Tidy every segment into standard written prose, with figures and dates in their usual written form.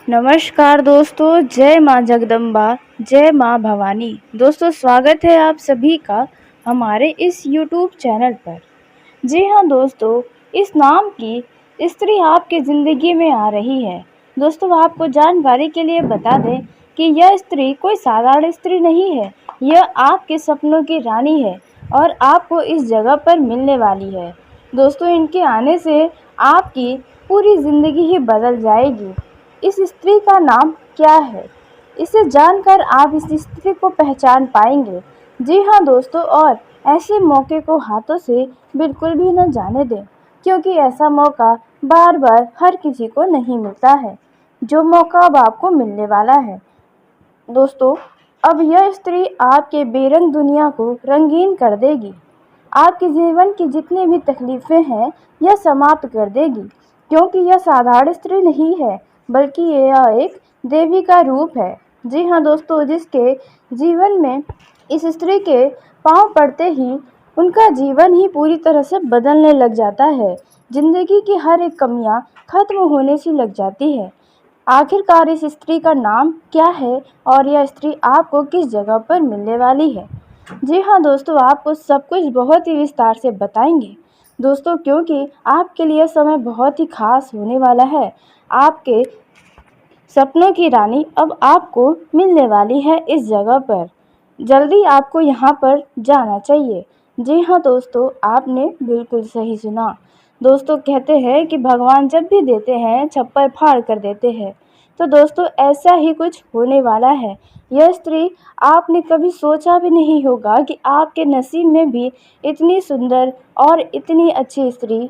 नमस्कार दोस्तों, जय माँ जगदम्बा, जय माँ भवानी। दोस्तों, स्वागत है आप सभी का हमारे इस YouTube चैनल पर। जी हाँ दोस्तों, इस नाम की स्त्री आपकी ज़िंदगी में आ रही है। दोस्तों, आपको जानकारी के लिए बता दें कि यह स्त्री कोई साधारण स्त्री नहीं है। यह आपके सपनों की रानी है और आपको इस जगह पर मिलने वाली है। दोस्तों, इनके आने से आपकी पूरी ज़िंदगी ही बदल जाएगी। इस स्त्री का नाम क्या है? इसे जानकर आप इस स्त्री को पहचान पाएंगे। जी हाँ दोस्तों, और ऐसे मौके को हाथों से बिल्कुल भी न जाने दें, क्योंकि ऐसा मौका बार बार हर किसी को नहीं मिलता है, जो मौका अब आपको मिलने वाला है। दोस्तों, अब यह स्त्री आपके बेरंग दुनिया को रंगीन कर देगी। आपके जीवन की जितनी भी तकलीफ़ें हैं, यह समाप्त कर देगी, क्योंकि यह साधारण स्त्री नहीं है, बल्कि यह एक देवी का रूप है। जी हाँ दोस्तों, जिसके जीवन में इस स्त्री के पाँव पड़ते ही उनका जीवन ही पूरी तरह से बदलने लग जाता है। ज़िंदगी की हर एक कमियाँ खत्म होने सी लग जाती है। आखिरकार इस स्त्री का नाम क्या है और यह स्त्री आपको किस जगह पर मिलने वाली है? जी हाँ दोस्तों, आपको सब कुछ बहुत ही विस्तार से बताएंगे दोस्तों, क्योंकि आपके लिए समय बहुत ही खास होने वाला है। आपके सपनों की रानी अब आपको मिलने वाली है इस जगह पर। जल्दी आपको यहाँ पर जाना चाहिए। जी हाँ दोस्तों, आपने बिल्कुल सही सुना। दोस्तों, कहते हैं कि भगवान जब भी देते हैं छप्पर फाड़ कर देते हैं। तो दोस्तों, ऐसा ही कुछ होने वाला है। यह स्त्री आपने कभी सोचा भी नहीं होगा कि आपके नसीब में भी इतनी सुंदर और इतनी अच्छी स्त्री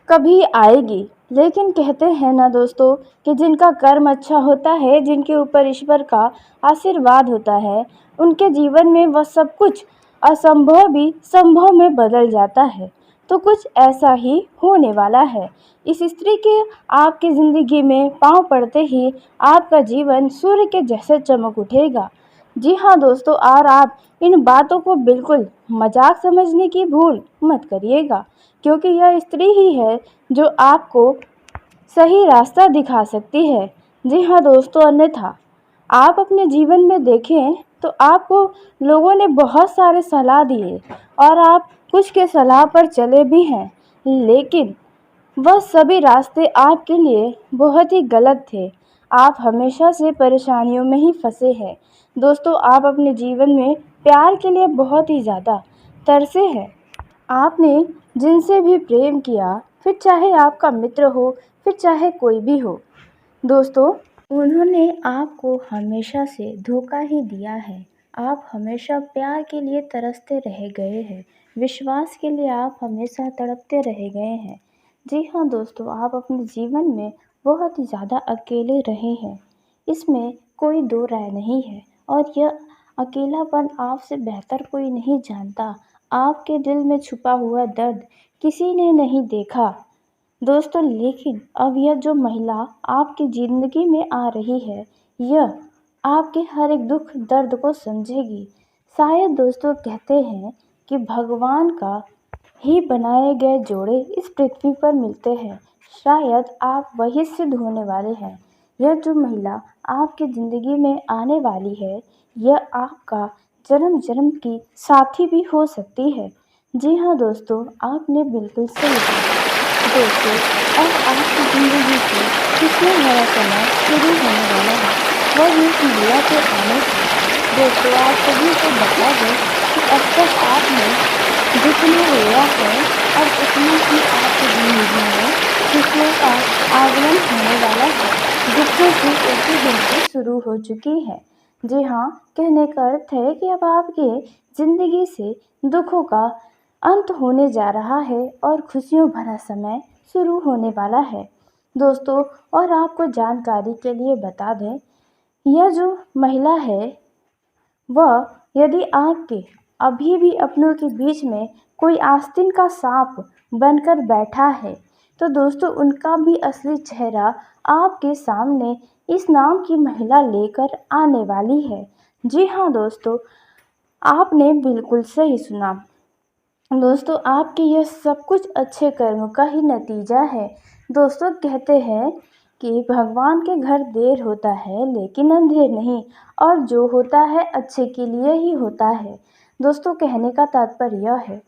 कभी आएगी। लेकिन कहते हैं ना दोस्तों कि जिनका कर्म अच्छा होता है, जिनके ऊपर ईश्वर का आशीर्वाद होता है, उनके जीवन में वह सब कुछ असंभव भी संभव में बदल जाता है। तो कुछ ऐसा ही होने वाला है। इस स्त्री के आपकी ज़िंदगी में पाँव पड़ते ही आपका जीवन सूर्य के जैसे चमक उठेगा। जी हाँ दोस्तों, और आप इन बातों को बिल्कुल मजाक समझने की भूल मत करिएगा, क्योंकि यह स्त्री ही है जो आपको सही रास्ता दिखा सकती है। जी हाँ दोस्तों, अन्यथा आप अपने जीवन में देखें तो आपको लोगों ने बहुत सारे सलाह दिए और आप कुछ के सलाह पर चले भी हैं, लेकिन वह सभी रास्ते आपके लिए बहुत ही गलत थे। आप हमेशा से परेशानियों में ही फंसे हैं। दोस्तों, आप अपने जीवन में प्यार के लिए बहुत ही ज़्यादा तरसे हैं। आपने जिनसे भी प्रेम किया, फिर चाहे आपका मित्र हो, फिर चाहे कोई भी हो, दोस्तों, उन्होंने आपको हमेशा से धोखा ही दिया है। आप हमेशा प्यार के लिए तरसते रह गए हैं। विश्वास के लिए आप हमेशा तड़पते रह गए हैं। जी हाँ दोस्तों, आप अपने जीवन में बहुत ही ज़्यादा अकेले रहे हैं। इसमें कोई दो राय नहीं है, और यह अकेलापन आपसे बेहतर कोई नहीं जानता। आपके दिल में छुपा हुआ दर्द किसी ने नहीं देखा दोस्तों, लेकिन अब यह जो महिला आपकी ज़िंदगी में आ रही है, यह आपके हर एक दुख दर्द को समझेगी। शायद दोस्तों, कहते हैं कि भगवान का ही बनाए गए जोड़े इस पृथ्वी पर मिलते हैं। शायद आप वही सिद्ध होने वाले हैं। यह जो महिला आपकी ज़िंदगी में आने वाली है, यह आपका जन्म जन्म की साथी भी हो सकती है। जी हाँ दोस्तों, आपने बिल्कुल सही कहा। दोस्तों, अब आपकी ज़िंदगी से कितना बड़ा समय शुरू होने वाला है, वह इस महिला के आने से। दोस्तों, आप सभी को बता दें कि अब तक आपने जितने रोया है, अब उतनी ही आपकी ज़िंदगी में खुशियों का आगमन होने वाला है। दुखों की उसी दिन से शुरू हो चुकी है। जी हाँ, कहने का अर्थ है कि अब आपके ज़िंदगी से दुखों का अंत होने जा रहा है और खुशियों भरा समय शुरू होने वाला है। दोस्तों, और आपको जानकारी के लिए बता दें, यह जो महिला है, वह यदि आपके अभी भी अपनों के बीच में कोई आस्तीन का सांप बनकर बैठा है, तो दोस्तों, उनका भी असली चेहरा आपके सामने इस नाम की महिला लेकर आने वाली है। जी हाँ दोस्तों, आपने बिल्कुल सही सुना। दोस्तों, आपके यह सब कुछ अच्छे कर्म का ही नतीजा है। दोस्तों, कहते हैं कि भगवान के घर देर होता है लेकिन अंधेर नहीं, और जो होता है अच्छे के लिए ही होता है। दोस्तों, कहने का तात्पर्य यह है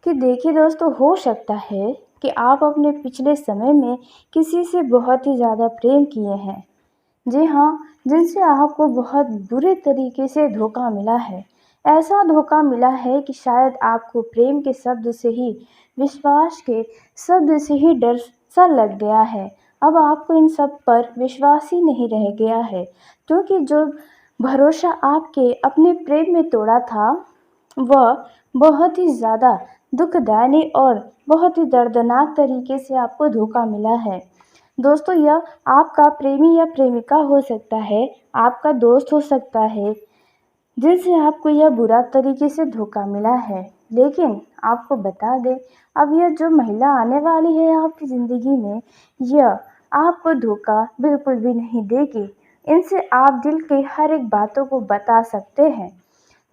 कि देखिए दोस्तों, हो सकता है कि आप अपने पिछले समय में किसी से बहुत ही ज़्यादा प्रेम किए हैं। जी हाँ, जिनसे आपको बहुत बुरे तरीके से धोखा मिला है। ऐसा धोखा मिला है कि शायद आपको प्रेम के शब्द से ही, विश्वास के शब्द से ही डर सा लग गया है। अब आपको इन सब पर विश्वास ही नहीं रह गया है, क्योंकि जो भरोसा आपके अपने प्रेम में तोड़ा था, वह बहुत ही ज़्यादा दुखदायी और बहुत ही दर्दनाक तरीके से आपको धोखा मिला है। दोस्तों, यह आपका प्रेमी या प्रेमिका हो सकता है, आपका दोस्त हो सकता है, जिनसे आपको यह बुरा तरीके से धोखा मिला है। लेकिन आपको बता दें, अब यह जो महिला आने वाली है आपकी ज़िंदगी में, यह आपको धोखा बिल्कुल भी नहीं देगी। इनसे आप दिल की हर एक बातों को बता सकते हैं।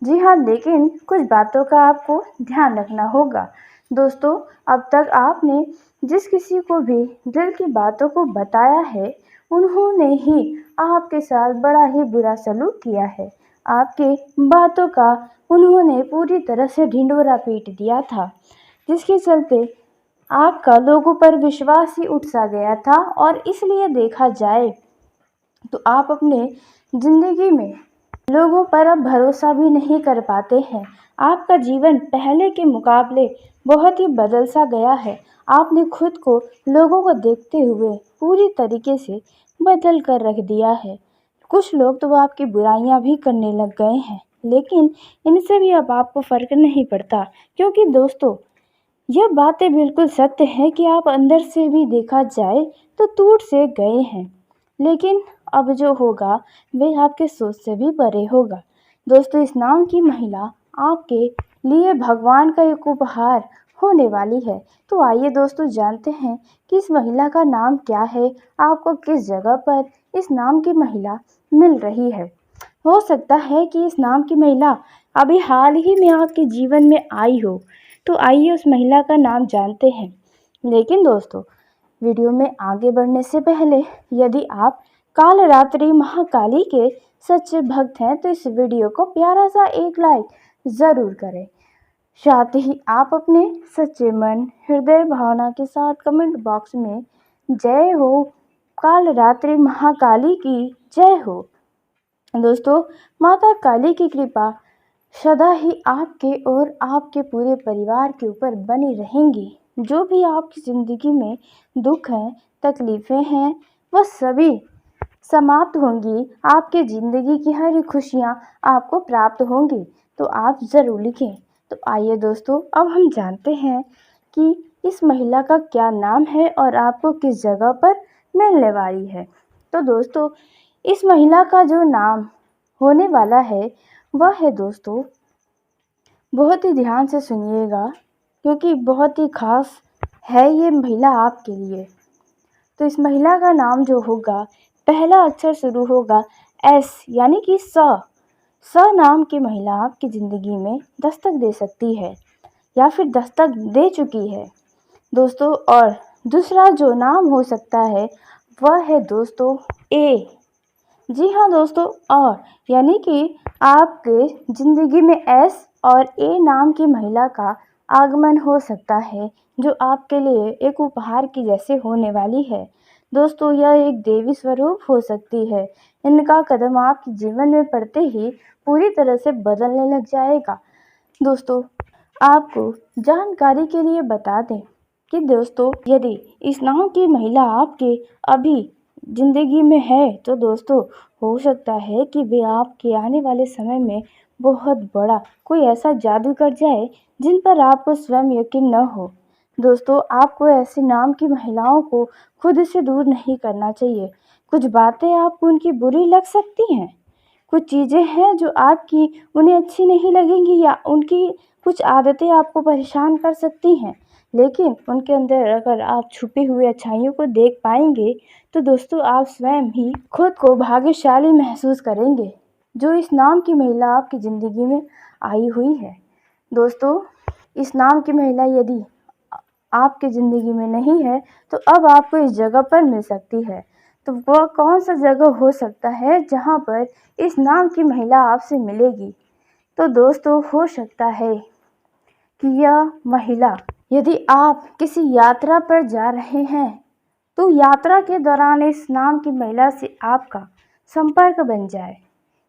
जी हाँ, लेकिन कुछ बातों का आपको ध्यान रखना होगा। दोस्तों, अब तक आपने जिस किसी को भी दिल की बातों को बताया है, उन्होंने ही आपके साथ बड़ा ही बुरा सलूक किया है। आपके बातों का उन्होंने पूरी तरह से ढिंढोरा पीट दिया था, जिसके चलते आपका लोगों पर विश्वास ही उठ सा गया था। और इसलिए देखा जाए तो आप अपने ज़िंदगी में लोगों पर अब भरोसा भी नहीं कर पाते हैं। आपका जीवन पहले के मुकाबले बहुत ही बदल सा गया है। आपने खुद को लोगों को देखते हुए पूरी तरीके से बदल कर रख दिया है। कुछ लोग तो आपकी बुराइयां भी करने लग गए हैं, लेकिन इनसे भी अब आपको फ़र्क नहीं पड़ता, क्योंकि दोस्तों, यह बातें बिल्कुल सत्य है कि आप अंदर से भी देखा जाए तो टूट से गए हैं। लेकिन अब जो होगा वे आपके सोच से भी परे होगा। दोस्तों, इस नाम की महिला आपके लिए भगवान का एक उपहार होने वाली है। तो आइए दोस्तों, जानते हैं कि इस महिला का नाम क्या है, आपको किस जगह पर इस नाम की महिला मिल रही है। हो सकता है कि इस नाम की महिला अभी हाल ही में आपके जीवन में आई हो। तो आइए उस महिला का नाम जानते हैं। लेकिन दोस्तों, वीडियो में आगे बढ़ने से पहले यदि आप कालरात्रि महाकाली के सच्चे भक्त हैं तो इस वीडियो को प्यारा सा एक लाइक ज़रूर करें। साथ ही आप अपने सच्चे मन, हृदय भावना के साथ कमेंट बॉक्स में जय हो कालरात्रि महाकाली की जय हो। दोस्तों, माता काली की कृपा सदा ही आपके और आपके पूरे परिवार के ऊपर बनी रहेंगी। जो भी आपकी ज़िंदगी में दुख हैं, तकलीफ़ें हैं, वह सभी समाप्त होंगी। आपके ज़िंदगी की हर खुशियाँ आपको प्राप्त होंगी। तो आप ज़रूर लिखें। तो आइए दोस्तों, अब हम जानते हैं कि इस महिला का क्या नाम है और आपको किस जगह पर मिलने वाली है। तो दोस्तों, इस महिला का जो नाम होने वाला है वह है दोस्तों, बहुत ही ध्यान से सुनिएगा, क्योंकि बहुत ही खास है ये महिला आपके लिए। तो इस महिला का नाम जो होगा, पहला अक्षर शुरू होगा एस यानी कि स नाम की महिला आपकी ज़िंदगी में दस्तक दे सकती है या फिर दस्तक दे चुकी है दोस्तों। और दूसरा जो नाम हो सकता है वह है दोस्तों ए। जी हाँ दोस्तों, और यानी कि आपके ज़िंदगी में एस और ए नाम की महिला का आगमन हो सकता है, जो आपके लिए एक उपहार की जैसे होने वाली है। दोस्तों, यह एक देवी स्वरूप हो सकती है। इनका कदम आपके जीवन में पड़ते ही पूरी तरह से बदलने लग जाएगा। दोस्तों, आपको जानकारी के लिए बता दें कि दोस्तों, यदि इस नाम की महिला आपके अभी ज़िंदगी में है तो दोस्तों, हो सकता है कि वे आपके आने वाले समय में बहुत बड़ा कोई ऐसा जादू कर जाए जिन पर आपको स्वयं यकीन न हो। दोस्तों, आपको ऐसे नाम की महिलाओं को खुद से दूर नहीं करना चाहिए। कुछ बातें आपको उनकी बुरी लग सकती हैं, कुछ चीज़ें हैं जो आपकी उन्हें अच्छी नहीं लगेंगी, या उनकी कुछ आदतें आपको परेशान कर सकती हैं। लेकिन उनके अंदर अगर आप छुपी हुई अच्छाइयों को देख पाएंगे तो दोस्तों, आप स्वयं ही खुद को भाग्यशाली महसूस करेंगे, जो इस नाम की महिला आपकी ज़िंदगी में आई हुई है। दोस्तों, इस नाम की महिला यदि आपकी ज़िंदगी में नहीं है तो अब आपको इस जगह पर मिल सकती है। तो वह कौन सा जगह हो सकता है जहाँ पर इस नाम की महिला आपसे मिलेगी। तो दोस्तों हो सकता है कि यह महिला, यदि आप किसी यात्रा पर जा रहे हैं तो यात्रा के दौरान इस नाम की महिला से आपका संपर्क बन जाए,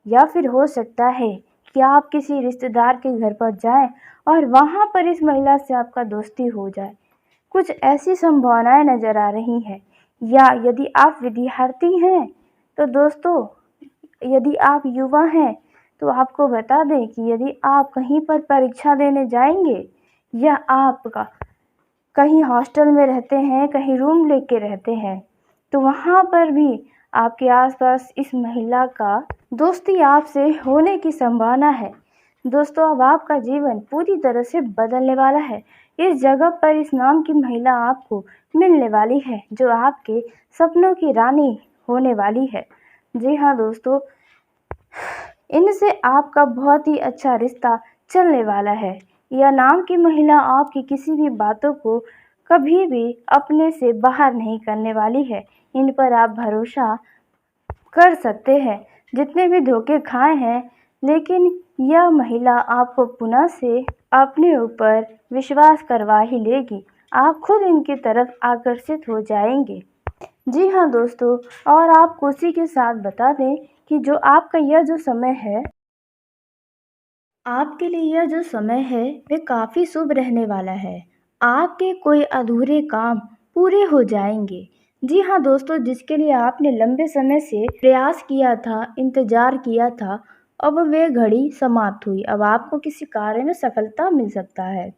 या फिर हो सकता है कि आप किसी रिश्तेदार के घर पर जाएं और वहां पर इस महिला से आपका दोस्ती हो जाए। कुछ ऐसी संभावनाएं नजर आ रही हैं। या यदि आप विद्यार्थी हैं तो दोस्तों, यदि आप युवा हैं तो आपको बता दें कि यदि आप कहीं पर परीक्षा देने जाएंगे या आपका कहीं हॉस्टल में रहते हैं, कहीं रूम लेके रहते हैं, तो वहाँ पर भी आपके आसपास इस महिला का दोस्ती आपसे होने की संभावना है। दोस्तों अब आपका जीवन पूरी तरह से बदलने वाला है। इस जगह पर इस नाम की महिला आपको मिलने वाली है जो आपके सपनों की रानी होने वाली है। जी हाँ दोस्तों, इनसे आपका बहुत ही अच्छा रिश्ता चलने वाला है। यह नाम की महिला आपकी किसी भी बातों को कभी भी अपने से बाहर नहीं करने वाली है। इन पर आप भरोसा कर सकते हैं। जितने भी धोखे खाए हैं, लेकिन यह महिला आपको पुनः से अपने ऊपर विश्वास करवा ही लेगी। आप खुद इनकी तरफ आकर्षित हो जाएंगे। जी हाँ दोस्तों, और आपको उसी के साथ बता दें कि जो आपका यह जो समय है, आपके लिए यह जो समय है वह काफ़ी शुभ रहने वाला है। आपके कोई अधूरे काम पूरे हो जाएंगे। जी हाँ दोस्तों, जिसके लिए आपने लंबे समय से प्रयास किया था, इंतजार किया था, अब वह घड़ी समाप्त हुई। अब आपको किसी कार्य में सफलता मिल सकता है।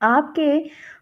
आपके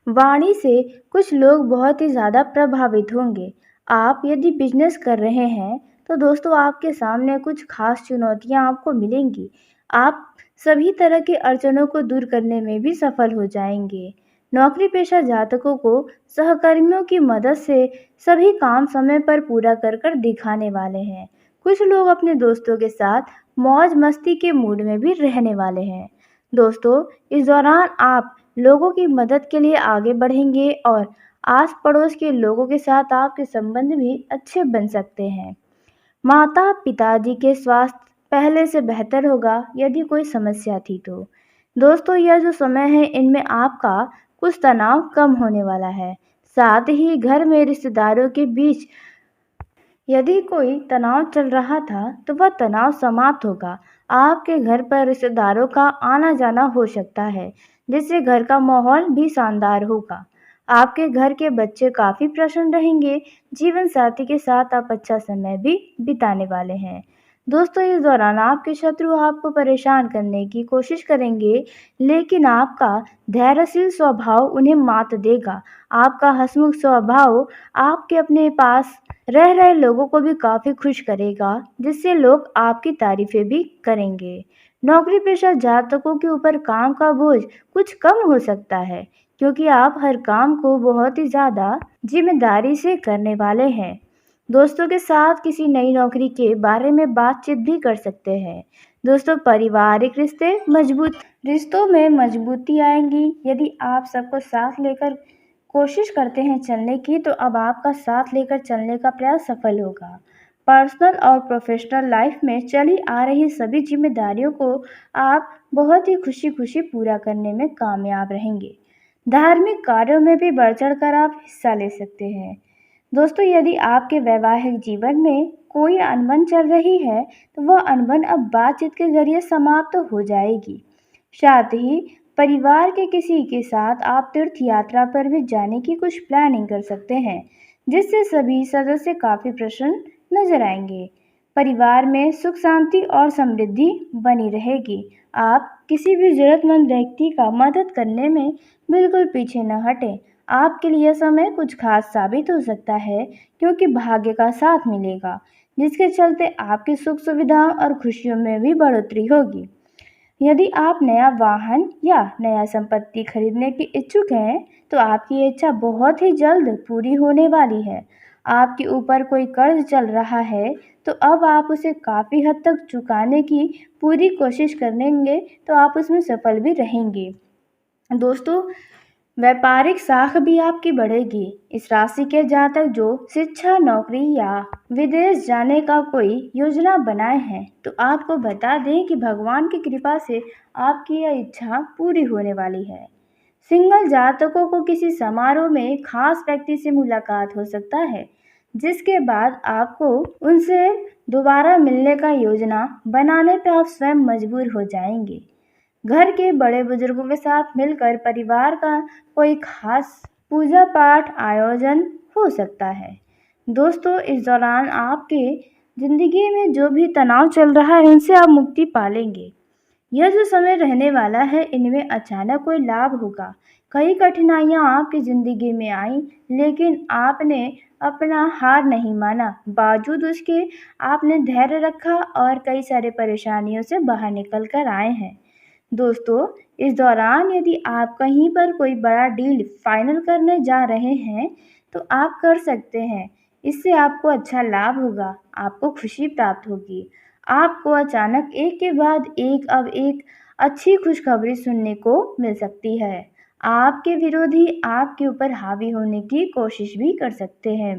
वाणी से कुछ लोग बहुत ही ज़्यादा प्रभावित होंगे। आप यदि बिजनेस कर रहे हैं तो दोस्तों आपके सामने कुछ खास चुनौतियां आपको मिलेंगी। आप सभी तरह की अड़चनों को दूर करने में भी सफल हो जाएंगे। नौकरी पेशा जातकों को सहकर्मियों की मदद से सभी काम समय पर पूरा कर कर दिखाने वाले हैं। कुछ लोग अपने दोस्तों के साथ मौज मस्ती के मूड में भी रहने वाले हैं। दोस्तों इस दौरान आप लोगों की मदद के लिए आगे बढ़ेंगे और आस पड़ोस के लोगों के साथ आपके संबंध भी अच्छे बन सकते हैं। माता पिताजी के स्वास्थ्य पहले से बेहतर होगा यदि कोई समस्या थी तो। दोस्तों यह जो समय है इनमें आपका कुछ तनाव कम होने वाला है। साथ ही घर में रिश्तेदारों के बीच यदि कोई तनाव चल रहा था तो वह तनाव समाप्त होगा। आपके घर पर रिश्तेदारों का आना जाना हो सकता है, जिससे घर का माहौल भी शानदार होगा। आपके घर के बच्चे काफ़ी प्रसन्न रहेंगे। जीवन साथी के साथ आप अच्छा समय भी बिताने वाले हैं। दोस्तों इस दौरान आपके शत्रु आपको परेशान करने की कोशिश करेंगे, लेकिन आपका धैर्यशील स्वभाव उन्हें मात देगा। आपका हंसमुख स्वभाव आपके अपने पास रह रहे लोगों को भी काफ़ी खुश करेगा, जिससे लोग आपकी तारीफें भी करेंगे। नौकरी पेशा जातकों के ऊपर काम का बोझ कुछ कम हो सकता है, क्योंकि आप हर काम को बहुत ही ज़्यादा जिम्मेदारी से करने वाले हैं। दोस्तों के साथ किसी नई नौकरी के बारे में बातचीत भी कर सकते हैं। दोस्तों पारिवारिक रिश्तों में मजबूती आएगी। यदि आप सबको साथ लेकर कोशिश करते हैं चलने की, तो अब आपका साथ लेकर चलने का प्रयास सफल होगा। पर्सनल और प्रोफेशनल लाइफ में चली आ रही सभी जिम्मेदारियों को आप बहुत ही खुशी खुशी पूरा करने में कामयाब रहेंगे। धार्मिक कार्यों में भी बढ़ चढ़ कर आप हिस्सा ले सकते हैं। दोस्तों यदि आपके वैवाहिक जीवन में कोई अनबन चल रही है तो वह अनबन अब बातचीत के जरिए समाप्त हो जाएगी। साथ ही परिवार के किसी के साथ आप तीर्थ यात्रा पर भी जाने की कुछ प्लानिंग कर सकते हैं, जिससे सभी सदस्य काफ़ी प्रसन्न नजर आएंगे। परिवार में सुख शांति और समृद्धि बनी रहेगी। आप किसी भी जरूरतमंद व्यक्ति का मदद करने में बिल्कुल पीछे न हटें। आपके लिए यह समय कुछ खास साबित हो सकता है, क्योंकि भाग्य का साथ मिलेगा, जिसके चलते आपकी सुख सुविधाओं और खुशियों में भी बढ़ोतरी होगी। यदि आप नया वाहन या नया संपत्ति खरीदने की इच्छुक हैं, तो आपकी इच्छा बहुत ही जल्द पूरी होने वाली है। आपके ऊपर कोई कर्ज चल रहा है, तो अब आप उसे काफ़ी हद तक चुकाने की पूरी कोशिश करेंगे, तो आप उसमें सफल भी रहेंगे। दोस्तों व्यापारिक साख भी आपकी बढ़ेगी। इस राशि के जातक जो शिक्षा, नौकरी या विदेश जाने का कोई योजना बनाए हैं, तो आपको बता दें कि भगवान की कृपा से आपकी यह इच्छा पूरी होने वाली है। सिंगल जातकों को किसी समारोह में खास व्यक्ति से मुलाकात हो सकता है, जिसके बाद आपको उनसे दोबारा मिलने का योजना बनाने पर आप स्वयं मजबूर हो जाएंगे। घर के बड़े बुजुर्गों के साथ मिलकर परिवार का कोई खास पूजा पाठ आयोजन हो सकता है। दोस्तों, इस दौरान आपके ज़िंदगी में जो भी तनाव चल रहा है उनसे आप मुक्ति पालेंगे। यह जो समय रहने वाला है, इनमें अचानक कोई लाभ होगा। कई कठिनाइयां आपकी ज़िंदगी में आईं, लेकिन आपने अपना हार नहीं माना। बावजूद उसके आपने धैर्य रखा और कई सारे परेशानियों से बाहर निकल कर आए हैं। दोस्तों, इस दौरान यदि आप कहीं पर कोई बड़ा डील फाइनल करने जा रहे हैं, तो आप कर सकते हैं। इससे आपको अच्छा लाभ होगा, आपको खुशी प्राप्त होगी। आपको अचानक एक के बाद एक अब एक अच्छी खुशखबरी सुनने को मिल सकती है। आपके विरोधी आपके ऊपर हावी होने की कोशिश भी कर सकते हैं,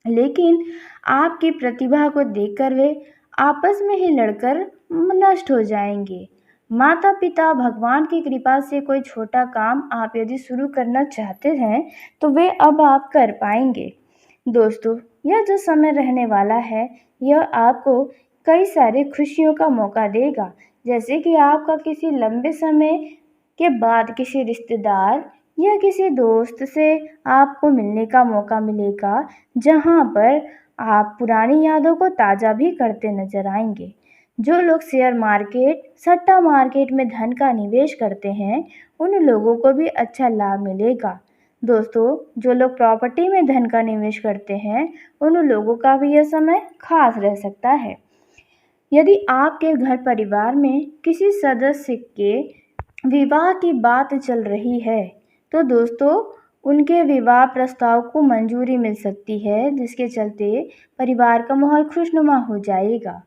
लेकिन आपकी प्रतिभा को देखकर वे आपस में ही लड़कर नष्ट हो जाएंगे। माता पिता, भगवान की कृपा से कोई छोटा काम आप यदि शुरू करना चाहते हैं, तो वे अब आप कर पाएंगे। दोस्तों, यह जो समय रहने वाला है, यह आपको कई सारे खुशियों का मौका देगा। जैसे कि आपका किसी लंबे समय के बाद किसी रिश्तेदार या किसी दोस्त से आपको मिलने का मौका मिलेगा, जहां पर आप पुरानी यादों को ताज़ा भी करते नजर आएंगे। जो लोग शेयर मार्केट, सट्टा मार्केट में धन का निवेश करते हैं, उन लोगों को भी अच्छा लाभ मिलेगा। दोस्तों, जो लोग प्रॉपर्टी में धन का निवेश करते हैं, उन लोगों का भी यह समय खास रह सकता है। यदि आपके घर परिवार में किसी सदस्य के विवाह की बात चल रही है, तो दोस्तों उनके विवाह प्रस्ताव को मंजूरी मिल सकती है, जिसके चलते परिवार का माहौल खुशनुमा हो जाएगा।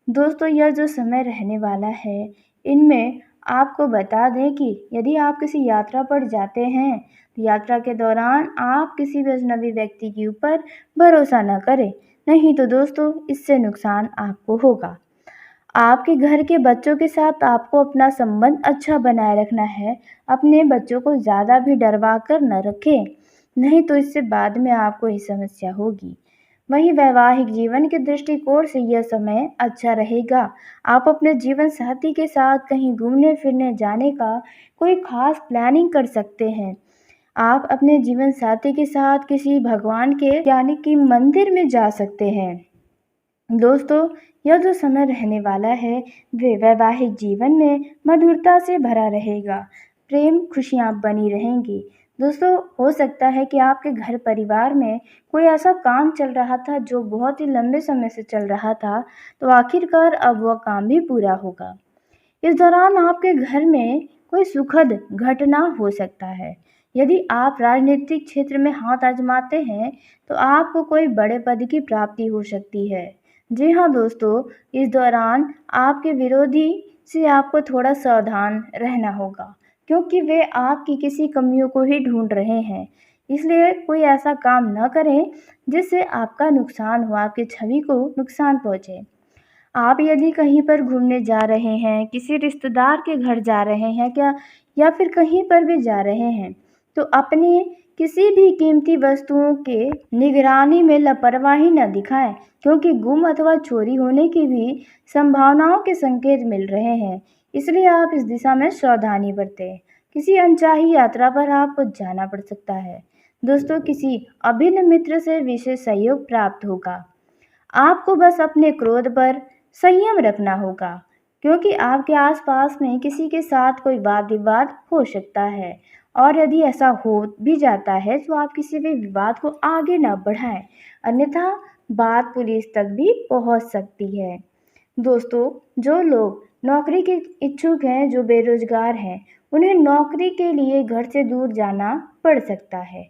दोस्तों, यह जो समय रहने वाला है, इनमें आपको बता दें कि यदि आप किसी यात्रा पर जाते हैं, तो यात्रा के दौरान आप किसी भी अजनबी व्यक्ति के ऊपर भरोसा न करें, नहीं तो दोस्तों इससे नुकसान आपको होगा। आपके घर के बच्चों के साथ आपको अपना संबंध अच्छा बनाए रखना है। अपने बच्चों को ज़्यादा भी डरवा कर न रखें, नहीं तो इससे बाद में आपको ही समस्या होगी। वहीं वैवाहिक जीवन के दृष्टिकोण से यह समय अच्छा रहेगा। आप अपने जीवन साथी के साथ कहीं घूमने फिरने जाने का कोई खास प्लानिंग कर सकते हैं। आप अपने जीवन साथी के साथ किसी भगवान के यानी कि मंदिर में जा सकते हैं। दोस्तों, यह जो समय रहने वाला है, वे वैवाहिक जीवन में मधुरता से भरा रहेगा। प्रेम, खुशियाँ बनी रहेंगी। दोस्तों, हो सकता है कि आपके घर परिवार में कोई ऐसा काम चल रहा था जो बहुत ही लंबे समय से चल रहा था, तो आखिरकार अब वह काम भी पूरा होगा। इस दौरान आपके घर में कोई सुखद घटना हो सकता है। यदि आप राजनीतिक क्षेत्र में हाथ आजमाते हैं, तो आपको कोई बड़े पद की प्राप्ति हो सकती है। जी हाँ दोस्तों, इस दौरान आपके विरोधी से आपको थोड़ा सावधान रहना होगा, क्योंकि वे आपकी किसी कमियों को ही ढूंढ रहे हैं। इसलिए कोई ऐसा काम न करें जिससे आपका नुकसान हो, आपकी छवि को नुकसान पहुँचे। आप यदि कहीं पर घूमने जा रहे हैं, किसी रिश्तेदार के घर जा रहे हैं क्या, या फिर कहीं पर भी जा रहे हैं, तो अपने किसी भी कीमती वस्तुओं के निगरानी में लापरवाही न दिखाएं, क्योंकि गुम अथवा चोरी होने की भी संभावनाओं के संकेत मिल रहे हैं। इसलिए आप इस दिशा में सावधानी बरतें। किसी अनचाही यात्रा पर आपको जाना पड़ सकता है। दोस्तों, किसी अभिन्न मित्र से विशेष सहयोग प्राप्त होगा। आपको बस अपने क्रोध पर संयम रखना होगा, क्योंकि आपके आसपास में किसी के साथ कोई वाद विवाद हो सकता है, और यदि ऐसा हो भी जाता है तो आप किसी भी विवाद को आगे ना बढ़ाएं, अन्यथा बात पुलिस तक भी पहुंच सकती है। दोस्तों, जो लोग नौकरी के इच्छुक हैं, जो बेरोजगार हैं, उन्हें नौकरी के लिए घर से दूर जाना पड़ सकता है।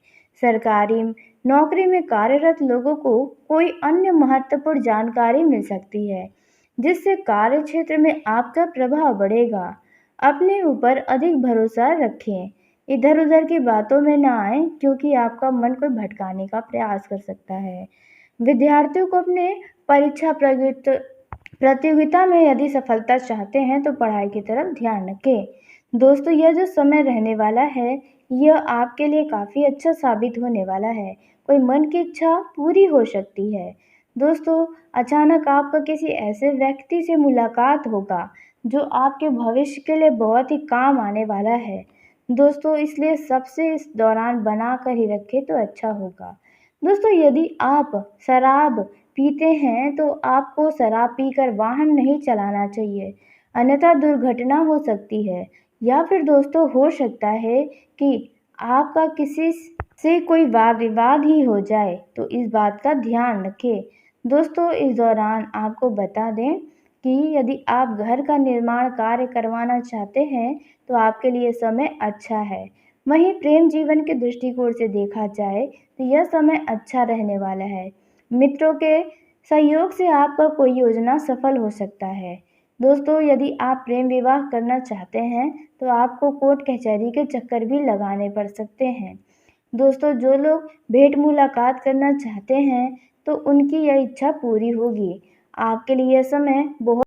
सरकारी नौकरी में कार्यरत लोगों को कोई अन्य महत्वपूर्ण जानकारी मिल सकती है, जिससे कार्य क्षेत्र में आपका प्रभाव बढ़ेगा। अपने ऊपर अधिक भरोसा रखें। इधर उधर की बातों में ना आए, क्योंकि आपका मन कोई भटकाने का प्रयास कर सकता है। विद्यार्थियों को अपने परीक्षा प्रतियोगिता में यदि सफलता चाहते हैं तो पढ़ाई की तरफ ध्यान रखें। दोस्तों, यह जो समय रहने वाला है, यह आपके लिए काफ़ी अच्छा साबित होने वाला है। कोई मन की इच्छा पूरी हो सकती है। दोस्तों, अचानक आपका किसी ऐसे व्यक्ति से मुलाकात होगा जो आपके भविष्य के लिए बहुत ही काम आने वाला है। दोस्तों, इसलिए सबसे इस दौरान बना कर ही रखें तो अच्छा होगा। दोस्तों, यदि आप शराब पीते हैं तो आपको शराब पीकर वाहन नहीं चलाना चाहिए, अन्यथा दुर्घटना हो सकती है। या फिर दोस्तों, हो सकता है कि आपका किसी से कोई वाद विवाद ही हो जाए, तो इस बात का ध्यान रखें। दोस्तों, इस दौरान आपको बता दें कि यदि आप घर का निर्माण कार्य करवाना चाहते हैं तो आपके लिए समय अच्छा है। वहीं प्रेम जीवन के दृष्टिकोण से देखा जाए तो यह समय अच्छा रहने वाला है। मित्रों के सहयोग से आपका कोई योजना सफल हो सकता है। दोस्तों, यदि आप प्रेम विवाह करना चाहते हैं तो आपको कोर्ट कचहरी के चक्कर भी लगाने पड़ सकते हैं। दोस्तों, जो लोग भेंट मुलाकात करना चाहते हैं तो उनकी यह इच्छा पूरी होगी। आपके लिए यह समय बहुत